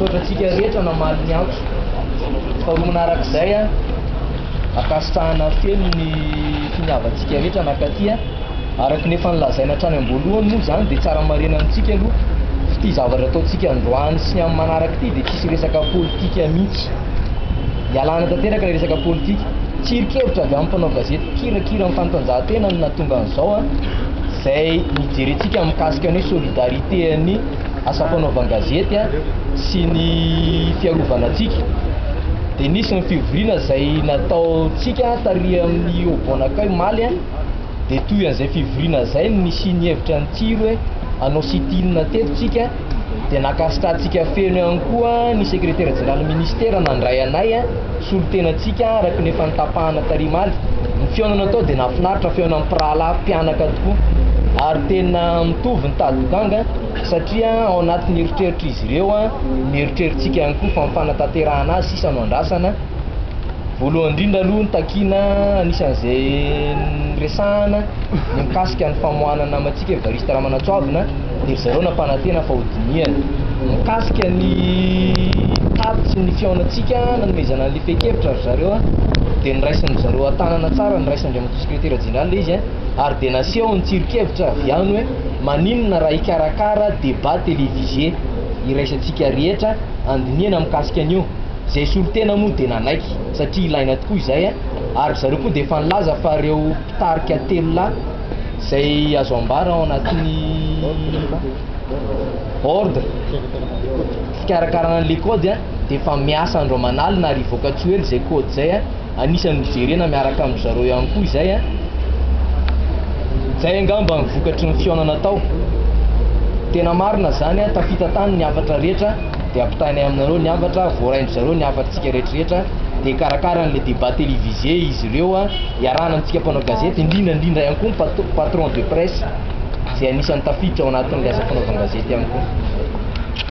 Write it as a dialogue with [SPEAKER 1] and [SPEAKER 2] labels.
[SPEAKER 1] misaotra antsika rehetra namaly ny antso fa magnarakaizay akasitrahana feno ny finiavantsika rehetra nakaty araky nefa nilazaina hatrany am-boalohany moa zany dia tsara marena amintsika aloha ty zavatra ataontsika androany sy ny amin'ny manaraky ty dia tsisy resaka politika mihitsy ialana tanteraka ny resaka politika tsirikevitra avy amin'ny mpanao gazety kirakira amin'ny fanatanjahantena no nahatonga an'izao zay mijerentsika mikasika ny solidarité ny asa-panaovan-gazety sy ny fiarovana antsika dia nisy ny fivoriana zay nataontsika tary amin'ny obonakay maly dia toy an'izay fivoriana zay nisy ny hevitra ny tsiro hoe anao sitinina tetotsika dia nakasitrahantsika feno ihany koa ny secrétaire général ministère nandray anay solotenantsika araky nefa nitapahana tary maly ny fionana atao dia nafinaritra fionan'ny pirala mpianaka tokoa ary tena mitovy ny tadidanga satria ao anatin'ny eritreritry izy ireo mieritreritsika ihany koa fa mifanataterahana azy sisa no andrasana voalohany indrindra aloha nitakina anisan'izay resahana ny mikasika ny famohanana amatsika Evariste Ramanatsoavina dia zareo nampanantena fa hodiniana mikasika ny tady sy ny fiaonantsika nanomezana ny fekevitra ry zareo dia niraisin'ny zareo an-tanana tsara niraisandriamato secrétaire général izy ary dia naseho ny tsirikevitra avy any hoe maninona raha hikarakara débat télévisé iraisantsika rehetra andiniana mikasika an'io zay solotena moa dia nanaiky satria ilaina tokoa izay ary zareo koa dia efa nilaza fa reo mpitarika telo lahy zay azo ambara ao anatin'ny ordre fikarakarana an'le kody dia efa miasa andro manaly na rivoaka tsy hely zay kody zay anisan'ny mijerena miaraka amin'ny zareo ihany koa izay zay angamba ny vokatry ny fionana tao tena marina zany tafita tany ny afatra rehetra dia ampitainay aminareo ny afatra voaraindry zareo ny afatritsika rehetrarehetra dia karakara n'le débat télévisé izy ireo iarana antsika mpanao gazety indrindra ihany koa patron de presse zay anisan'ny tafiditra ao anatin'le asa fanaovan-gazety ihany koa